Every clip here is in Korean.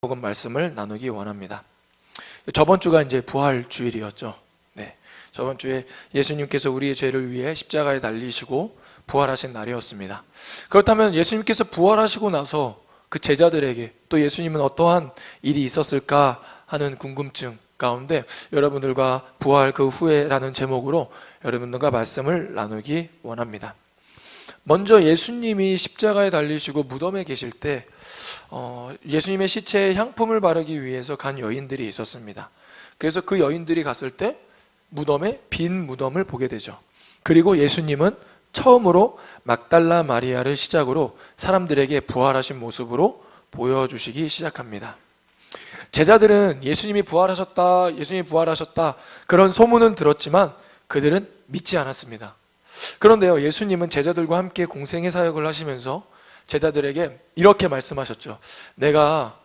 복음 말씀을 나누기 원합니다. 저번 주가 이제 부활 주일이었죠. 네, 저번 주에 예수님께서 우리의 죄를 위해 십자가에 달리시고 부활하신 날이었습니다. 그렇다면 예수님께서 부활하시고 나서 그 제자들에게 또 예수님은 어떠한 일이 있었을까 하는 궁금증 가운데 여러분들과 부활 그 후에라는 제목으로 여러분들과 말씀을 나누기 원합니다. 먼저 예수님이 십자가에 달리시고 무덤에 계실 때 예수님의 시체에 향품을 바르기 위해서 간 여인들이 있었습니다. 그래서 그 여인들이 갔을 때 무덤에 빈 무덤을 보게 되죠. 그리고 예수님은 처음으로 막달라 마리아를 시작으로 사람들에게 부활하신 모습으로 보여주시기 시작합니다. 제자들은 예수님이 부활하셨다 그런 소문은 들었지만 그들은 믿지 않았습니다. 그런데요, 예수님은 제자들과 함께 공생의 사역을 하시면서 제자들에게 이렇게 말씀하셨죠. 내가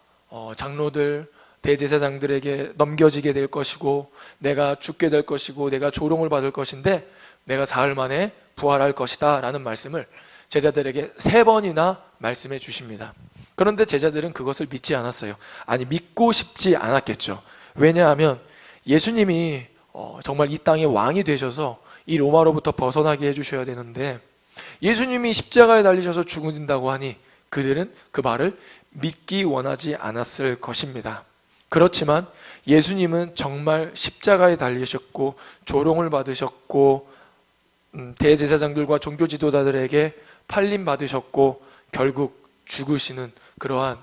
장로들, 대제사장들에게 넘겨지게 될 것이고 내가 죽게 될 것이고 내가 조롱을 받을 것인데 내가 사흘 만에 부활할 것이다 라는 말씀을 제자들에게 3번이나 말씀해 주십니다. 그런데 제자들은 그것을 믿지 않았어요. 아니, 믿고 싶지 않았겠죠. 왜냐하면 예수님이 정말 이 땅의 왕이 되셔서 이 로마로부터 벗어나게 해주셔야 되는데 예수님이 십자가에 달리셔서 죽으신다고 하니 그들은 그 말을 믿기 원하지 않았을 것입니다. 그렇지만 예수님은 정말 십자가에 달리셨고 조롱을 받으셨고 대제사장들과 종교 지도자들에게 팔림 받으셨고 결국 죽으시는 그러한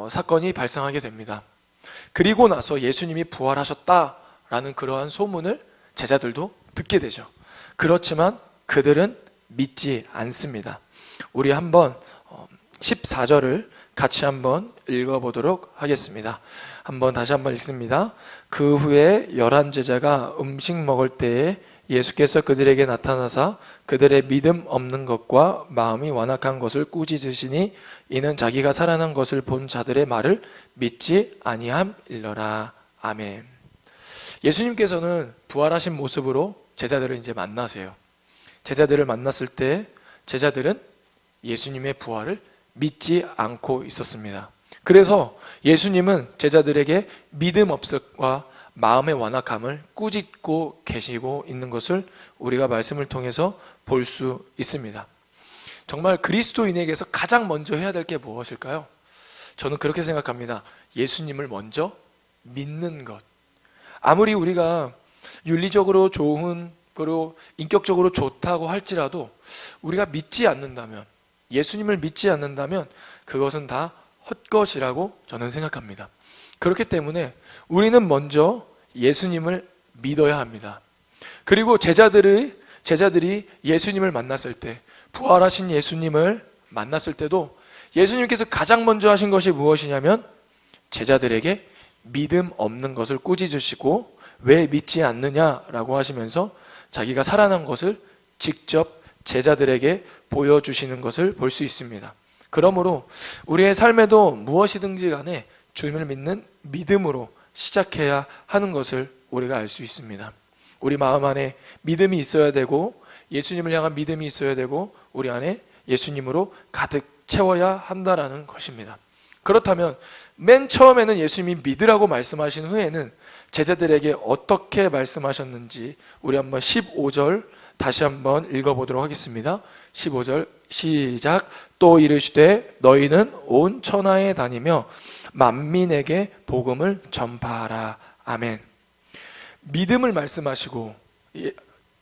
사건이 발생하게 됩니다. 그리고 나서 예수님이 부활하셨다라는 그러한 소문을 제자들도 듣게 되죠. 그렇지만 그들은 믿지 않습니다. 우리 한번 14절을 같이 한번 읽어보도록 하겠습니다. 다시 한번 읽습니다. 그 후에 11제자가 음식 먹을 때에 예수께서 그들에게 나타나사 그들의 믿음 없는 것과 마음이 완악한 것을 꾸짖으시니 이는 자기가 살아난 것을 본 자들의 말을 믿지 아니함일러라. 아멘. 예수님께서는 부활하신 모습으로 제자들을 이제 만나세요. 제자들을 만났을 때 제자들은 예수님의 부활을 믿지 않고 있었습니다. 그래서 예수님은 제자들에게 믿음 없음과 마음의 완악함을 꾸짖고 계시고 있는 것을 우리가 말씀을 통해서 볼 수 있습니다. 정말 그리스도인에게서 가장 먼저 해야 될 게 무엇일까요? 저는 그렇게 생각합니다. 예수님을 먼저 믿는 것. 아무리 우리가 윤리적으로 좋은 그리고 인격적으로 좋다고 할지라도 우리가 믿지 않는다면, 예수님을 믿지 않는다면 그것은 다 헛것이라고 저는 생각합니다. 그렇기 때문에 우리는 먼저 예수님을 믿어야 합니다. 그리고 제자들이 예수님을 만났을 때, 부활하신 예수님을 만났을 때도 예수님께서 가장 먼저 하신 것이 무엇이냐면 제자들에게 믿음 없는 것을 꾸짖으시고 왜 믿지 않느냐라고 하시면서 자기가 살아난 것을 직접 제자들에게 보여주시는 것을 볼 수 있습니다. 그러므로 우리의 삶에도 무엇이든지 간에 주님을 믿는 믿음으로 시작해야 하는 것을 우리가 알 수 있습니다. 우리 마음 안에 믿음이 있어야 되고 예수님을 향한 믿음이 있어야 되고 우리 안에 예수님으로 가득 채워야 한다라는 것입니다. 그렇다면 맨 처음에는 예수님이 믿으라고 말씀하신 후에는 제자들에게 어떻게 말씀하셨는지 우리 한번 15절 다시 한번 읽어보도록 하겠습니다. 15절 시작. 또 이르시되 너희는 온 천하에 다니며 만민에게 복음을 전파하라. 아멘. 믿음을 말씀하시고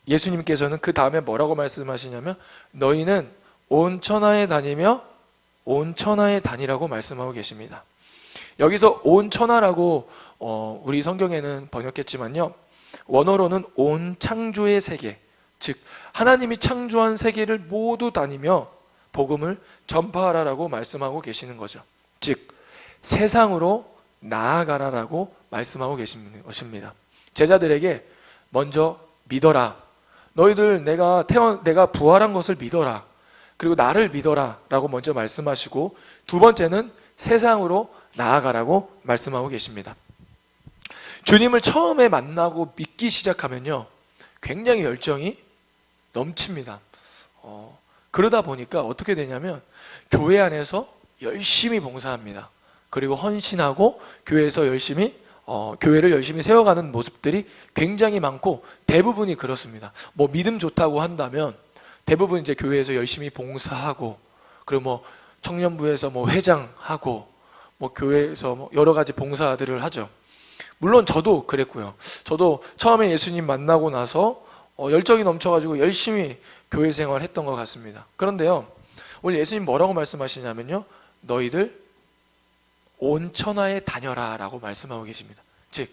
예수님께서는 그 다음에 뭐라고 말씀하시냐면 너희는 온 천하에 다니며 온 천하에 다니라고 말씀하고 계십니다. 여기서 온 천하라고 우리 성경에는 번역했지만요, 원어로는 온 창조의 세계, 즉 하나님이 창조한 세계를 모두 다니며 복음을 전파하라라고 말씀하고 계시는 거죠. 즉 세상으로 나아가라라고 말씀하고 계시는 것입니다. 제자들에게 먼저 믿어라. 너희들 내가 부활한 것을 믿어라. 그리고 나를 믿어라 라고 먼저 말씀하시고 두 번째는 세상으로 나아가라고 말씀하고 계십니다. 주님을 처음에 만나고 믿기 시작하면요 굉장히 열정이 넘칩니다. 그러다 보니까 어떻게 되냐면 교회 안에서 열심히 봉사합니다. 그리고 헌신하고 교회에서 교회를 열심히 세워가는 모습들이 굉장히 많고 대부분이 그렇습니다. 뭐 믿음 좋다고 한다면 대부분 이제 교회에서 열심히 봉사하고, 그리고 뭐 청년부에서 뭐 회장하고, 뭐 교회에서 뭐 여러 가지 봉사들을 하죠. 물론 저도 그랬고요. 저도 처음에 예수님 만나고 나서 열정이 넘쳐가지고 열심히 교회 생활했던 것 같습니다. 그런데요, 오늘 예수님 뭐라고 말씀하시냐면요, 너희들 온 천하에 다녀라 라고 말씀하고 계십니다. 즉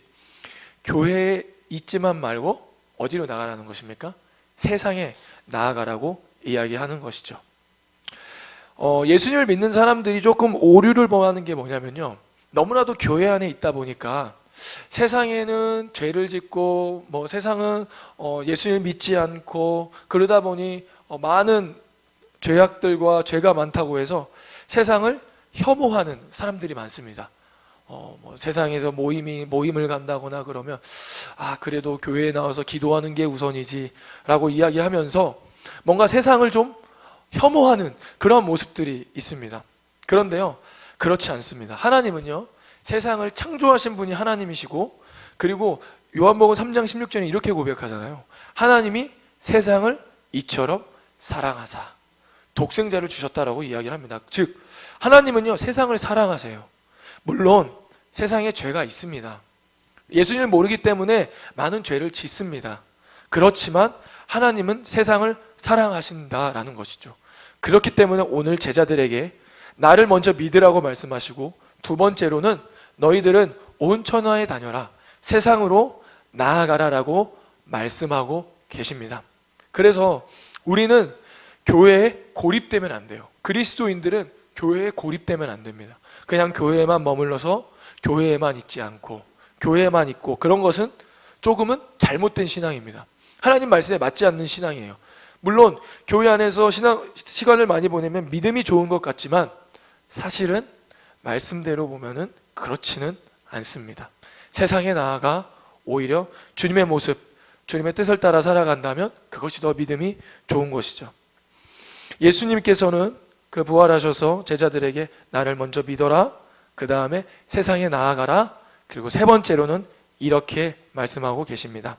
교회에 있지만 말고 어디로 나가라는 것입니까? 세상에 나아가라고 이야기하는 것이죠. 예수님을 믿는 사람들이 조금 오류를 범하는 게 뭐냐면요, 너무나도 교회 안에 있다 보니까 세상에는 죄를 짓고 뭐 세상은 예수님을 믿지 않고 그러다 보니 많은 죄악들과 죄가 많다고 해서 세상을 혐오하는 사람들이 많습니다. 뭐 세상에서 모임을 간다거나 그러면 그래도 교회에 나와서 기도하는 게 우선이지 라고 이야기하면서 뭔가 세상을 좀 혐오하는 그런 모습들이 있습니다. 그런데요, 그렇지 않습니다. 하나님은요, 세상을 창조하신 분이 하나님이시고, 그리고 요한복음 3장 16절에 이렇게 고백하잖아요. 하나님이 세상을 이처럼 사랑하사 독생자를 주셨다라고 이야기를 합니다. 즉 하나님은요, 세상을 사랑하세요. 물론 세상에 죄가 있습니다. 예수님을 모르기 때문에 많은 죄를 짓습니다. 그렇지만 하나님은 세상을 사랑하신다라는 것이죠. 그렇기 때문에 오늘 제자들에게 나를 먼저 믿으라고 말씀하시고, 두 번째로는 너희들은 온 천하에 다녀라, 세상으로 나아가라라고 말씀하고 계십니다. 그래서 우리는 교회에 고립되면 안 돼요. 그리스도인들은 교회에 고립되면 안 됩니다. 그냥 교회에만 머물러서 교회에만 있지 않고 교회에만 있고, 그런 것은 조금은 잘못된 신앙입니다. 하나님 말씀에 맞지 않는 신앙이에요. 물론 교회 안에서 시간을 많이 보내면 믿음이 좋은 것 같지만 사실은 말씀대로 보면은 그렇지는 않습니다. 세상에 나아가 오히려 주님의 모습, 주님의 뜻을 따라 살아간다면 그것이 더 믿음이 좋은 것이죠. 예수님께서는 그 부활하셔서 제자들에게 나를 먼저 믿어라, 그 다음에 세상에 나아가라, 그리고 세 번째로는 이렇게 말씀하고 계십니다.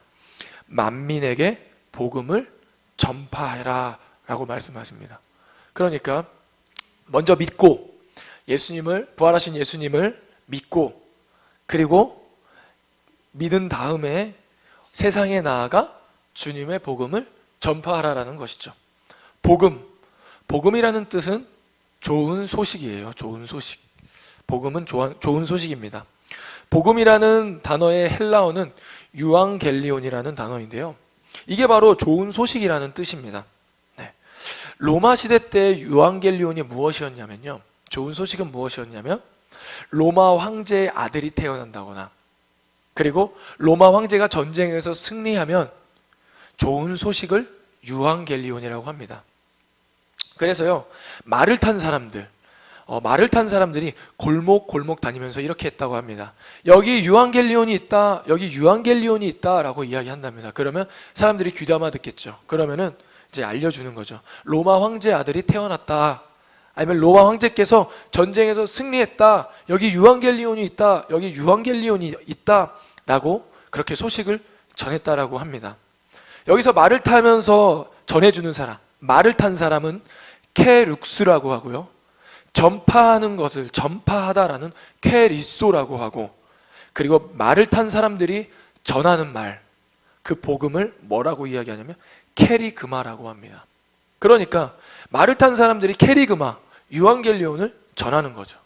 만민에게 복음을 전파해라 라고 말씀하십니다. 그러니까 먼저 믿고, 부활하신 예수님을 믿고, 그리고 믿은 다음에 세상에 나아가 주님의 복음을 전파하라라는 것이죠. 복음이라는 뜻은 좋은 소식이에요. 좋은 소식. 복음은 좋은 소식입니다. 복음이라는 단어의 헬라어는 유앙겔리온이라는 단어인데요, 이게 바로 좋은 소식이라는 뜻입니다. 로마 시대 때 유앙겔리온이 무엇이었냐면요, 좋은 소식은 무엇이었냐면 로마 황제의 아들이 태어난다거나, 그리고 로마 황제가 전쟁에서 승리하면 좋은 소식을 유앙겔리온이라고 합니다. 그래서요, 말을 탄 사람들이 골목 다니면서 이렇게 했다고 합니다. 여기 유앙겔리온이 있다, 여기 유앙겔리온이 있다라고 이야기한답니다. 그러면 사람들이 귀담아 듣겠죠. 그러면은 이제 알려주는 거죠. 로마 황제 아들이 태어났다, 아니면 로마 황제께서 전쟁에서 승리했다, 여기 유앙겔리온이 있다, 여기 유앙겔리온이 있다라고 그렇게 소식을 전했다라고 합니다. 여기서 말을 타면서 전해주는 사람, 말을 탄 사람은 케룩스라고 하고요, 전파하는 것을 전파하다라는 케리소라고 하고, 그리고 말을 탄 사람들이 전하는 말, 그 복음을 뭐라고 이야기하냐면 케리그마라고 합니다. 그러니까 말을 탄 사람들이 케리그마, 유앙겔리온을 전하는 거죠.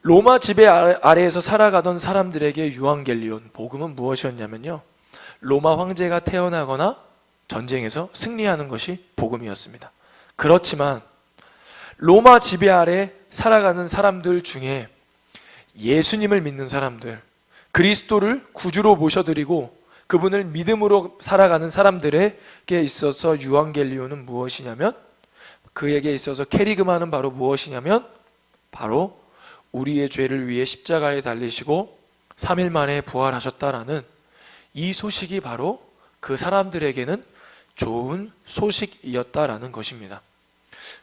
로마 지배 아래에서 살아가던 사람들에게 유앙겔리온, 복음은 무엇이었냐면요, 로마 황제가 태어나거나 전쟁에서 승리하는 것이 복음이었습니다. 그렇지만 로마 지배 아래 살아가는 사람들 중에 예수님을 믿는 사람들, 그리스도를 구주로 모셔드리고 그분을 믿음으로 살아가는 사람들에게 있어서 유앙겔리온은 무엇이냐면, 그에게 있어서 케리그마는 바로 무엇이냐면, 바로 우리의 죄를 위해 십자가에 달리시고 3일 만에 부활하셨다라는 이 소식이 바로 그 사람들에게는 좋은 소식이었다라는 것입니다.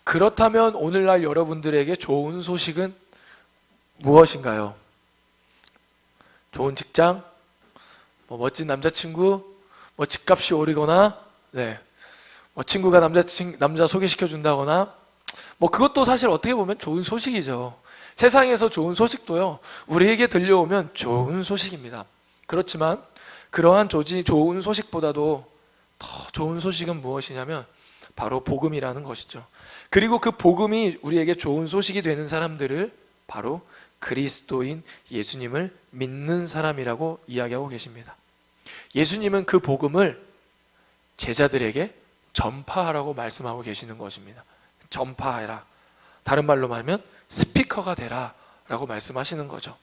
그렇다면 오늘날 여러분들에게 좋은 소식은 무엇인가요? 좋은 직장, 멋진 남자친구, 집값이 오르거나, 친구가 남자 소개시켜 준다거나, 그것도 사실 어떻게 보면 좋은 소식이죠. 세상에서 좋은 소식도요, 우리에게 들려오면 좋은 소식입니다. 그렇지만 그러한 좋은 소식보다도 더 좋은 소식은 무엇이냐면 바로 복음이라는 것이죠. 그리고 그 복음이 우리에게 좋은 소식이 되는 사람들을 바로 그리스도인 예수님을 믿는 사람이라고 이야기하고 계십니다. 예수님은 그 복음을 제자들에게 전파하라고 말씀하고 계시는 것입니다. 전파해라. 다른 말로 말하면 스피커가 되라 라고 말씀하시는 거죠.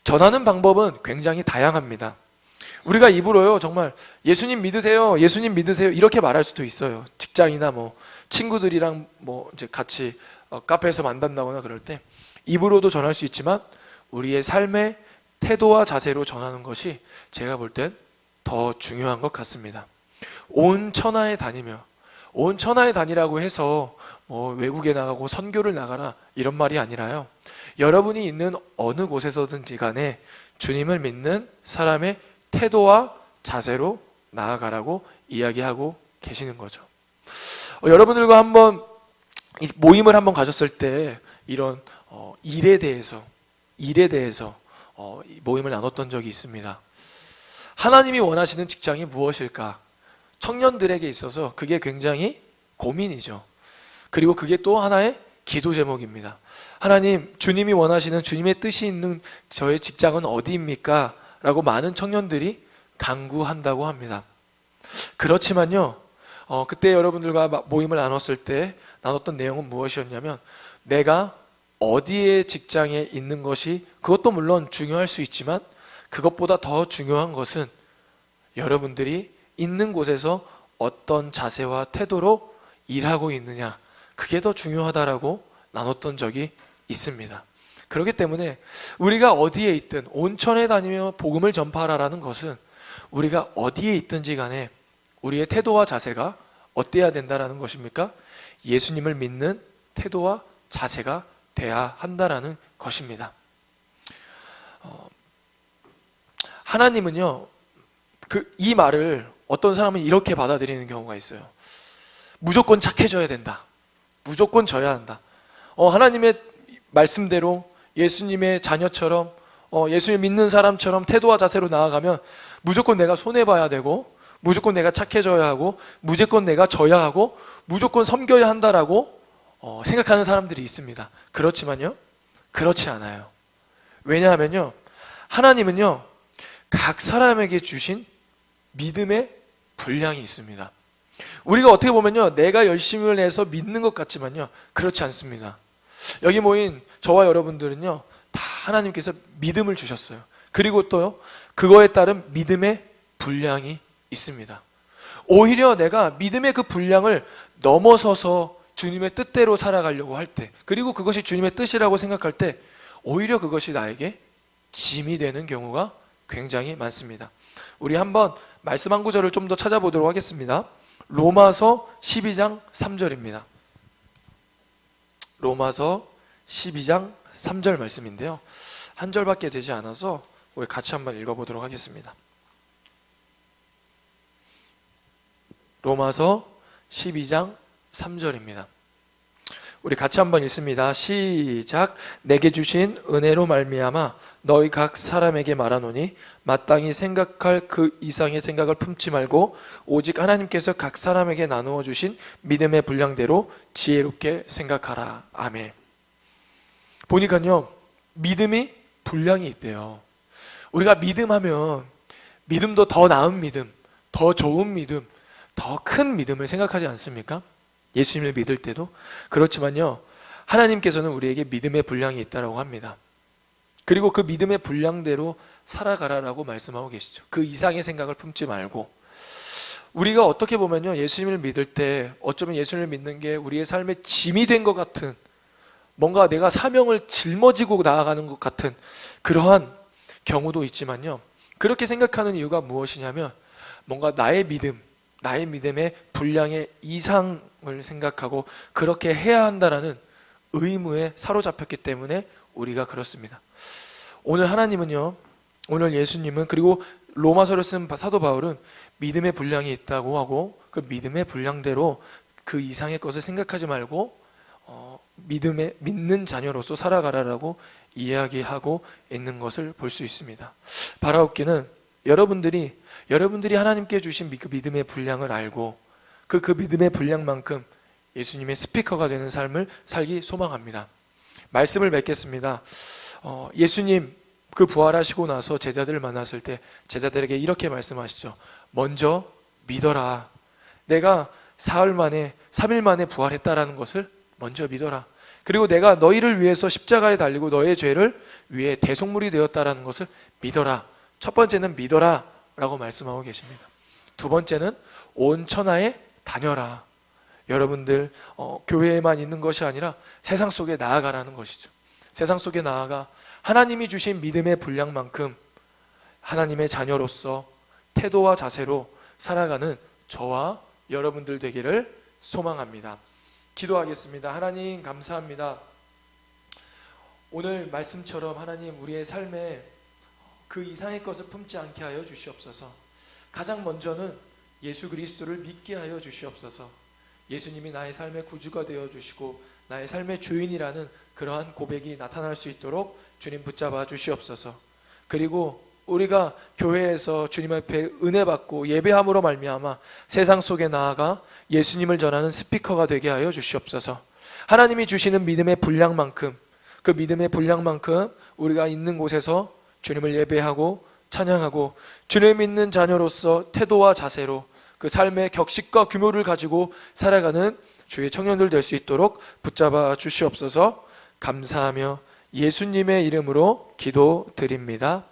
전하는 방법은 굉장히 다양합니다. 우리가 입으로요, 정말 예수님 믿으세요, 예수님 믿으세요 이렇게 말할 수도 있어요. 직장이나 친구들이랑 이제 같이 카페에서 만난다거나 그럴 때 입으로도 전할 수 있지만 우리의 삶의 태도와 자세로 전하는 것이 제가 볼 땐 더 중요한 것 같습니다. 온 천하에 다니라고 해서 외국에 나가고 선교를 나가라 이런 말이 아니라요, 여러분이 있는 어느 곳에서든지 간에 주님을 믿는 사람의 태도와 자세로 나아가라고 이야기하고 계시는 거죠. 여러분들과 한번 모임을 한번 가졌을 때 이런 일에 대해서 모임을 나눴던 적이 있습니다. 하나님이 원하시는 직장이 무엇일까? 청년들에게 있어서 그게 굉장히 고민이죠. 그리고 그게 또 하나의 기도 제목입니다. 하나님, 주님이 원하시는 주님의 뜻이 있는 저의 직장은 어디입니까? 라고 많은 청년들이 간구한다고 합니다. 그렇지만요, 그때 여러분들과 모임을 나눴을 때 나눴던 내용은 무엇이었냐면, 내가 어디에 직장에 있는 것이, 그것도 물론 중요할 수 있지만 그것보다 더 중요한 것은 여러분들이 있는 곳에서 어떤 자세와 태도로 일하고 있느냐, 그게 더 중요하다라고 나눴던 적이 있습니다. 그렇기 때문에 우리가 어디에 있든 온천에 다니며 복음을 전파하라는 것은 우리가 어디에 있든지 간에 우리의 태도와 자세가 어때야 된다라는 것입니까? 예수님을 믿는 태도와 자세가 돼야 한다라는 것입니다. 하나님은요, 이 말을 어떤 사람은 이렇게 받아들이는 경우가 있어요. 무조건 착해져야 된다. 무조건 져야 한다. 하나님의 말씀대로 예수님의 자녀처럼 예수님 믿는 사람처럼 태도와 자세로 나아가면 무조건 내가 손해봐야 되고, 무조건 내가 착해져야 하고, 무조건 내가 져야 하고, 무조건 섬겨야 한다라고 생각하는 사람들이 있습니다. 그렇지만요, 그렇지 않아요. 왜냐하면요, 하나님은요, 각 사람에게 주신 믿음의 분량이 있습니다. 우리가 어떻게 보면요, 내가 열심을 내서 믿는 것 같지만요, 그렇지 않습니다. 여기 모인 저와 여러분들은요, 다 하나님께서 믿음을 주셨어요. 그리고 또요, 그거에 따른 믿음의 분량이 있습니다. 오히려 내가 믿음의 그 분량을 넘어서서 주님의 뜻대로 살아가려고 할 때, 그리고 그것이 주님의 뜻이라고 생각할 때 오히려 그것이 나에게 짐이 되는 경우가 굉장히 많습니다. 우리 한번 말씀 한 구절을 좀 더 찾아보도록 하겠습니다. 로마서 12장 3절입니다. 로마서 12장 3절 말씀인데요, 한 절밖에 되지 않아서 우리 같이 한번 읽어보도록 하겠습니다. 로마서 12장 3절입니다. 우리 같이 한번 읽습니다. 시작. 내게 주신 은혜로 말미암아 너희 각 사람에게 말하노니 마땅히 생각할 그 이상의 생각을 품지 말고 오직 하나님께서 각 사람에게 나누어 주신 믿음의 분량대로 지혜롭게 생각하라. 아멘. 보니까요, 믿음이 분량이 있대요. 우리가 믿음하면 믿음도 더 나은 믿음, 더 좋은 믿음, 더 큰 믿음을 생각하지 않습니까? 예수님을 믿을 때도. 그렇지만요, 하나님께서는 우리에게 믿음의 분량이 있다고 합니다. 그리고 그 믿음의 분량대로 살아가라라고 말씀하고 계시죠. 그 이상의 생각을 품지 말고. 우리가 어떻게 보면요, 예수님을 믿을 때 어쩌면 예수님을 믿는 게 우리의 삶의 짐이 된 것 같은, 뭔가 내가 사명을 짊어지고 나아가는 것 같은 그러한 경우도 있지만요, 그렇게 생각하는 이유가 무엇이냐면 뭔가 나의 믿음, 나의 믿음의 분량의 이상을 생각하고 그렇게 해야 한다라는 의무에 사로잡혔기 때문에 우리가 그렇습니다. 오늘 하나님은요, 오늘 예수님은, 그리고 로마서를 쓴 사도 바울은 믿음의 분량이 있다고 하고 그 믿음의 분량대로 그 이상의 것을 생각하지 말고 믿는 자녀로서 살아가라라고 이야기하고 있는 것을 볼 수 있습니다. 바라옵기는 여러분들이 하나님께 주신 그 믿음의 분량을 알고 그 믿음의 분량만큼 예수님의 스피커가 되는 삶을 살기 소망합니다. 말씀을 맺겠습니다. 예수님 그 부활하시고 나서 제자들을 만났을 때 제자들에게 이렇게 말씀하시죠. 먼저 믿어라. 내가 사흘 만에 3일 만에 부활했다라는 것을 먼저 믿어라. 그리고 내가 너희를 위해서 십자가에 달리고 너의 죄를 위해 대속물이 되었다라는 것을 믿어라. 첫 번째는 믿어라 라고 말씀하고 계십니다. 두 번째는 온 천하에 다녀라. 여러분들 교회에만 있는 것이 아니라 세상 속에 나아가라는 것이죠. 세상 속에 나아가 하나님이 주신 믿음의 분량만큼 하나님의 자녀로서 태도와 자세로 살아가는 저와 여러분들 되기를 소망합니다. 기도하겠습니다. 하나님 감사합니다. 오늘 말씀처럼 하나님 우리의 삶에 그 이상의 것을 품지 않게 하여 주시옵소서. 가장 먼저는 예수 그리스도를 믿게 하여 주시옵소서. 예수님이 나의 삶의 구주가 되어 주시고 나의 삶의 주인이라는 그러한 고백이 나타날 수 있도록 주님 붙잡아 주시옵소서. 그리고 우리가 교회에서 주님 앞에 은혜 받고 예배함으로 말미암아 세상 속에 나아가 예수님을 전하는 스피커가 되게 하여 주시옵소서. 하나님이 주시는 믿음의 분량만큼 그 믿음의 분량만큼 우리가 있는 곳에서 주님을 예배하고 찬양하고 주님 믿는 자녀로서 태도와 자세로 그 삶의 격식과 규모를 가지고 살아가는 주의 청년들 될 수 있도록 붙잡아 주시옵소서. 감사하며 예수님의 이름으로 기도드립니다.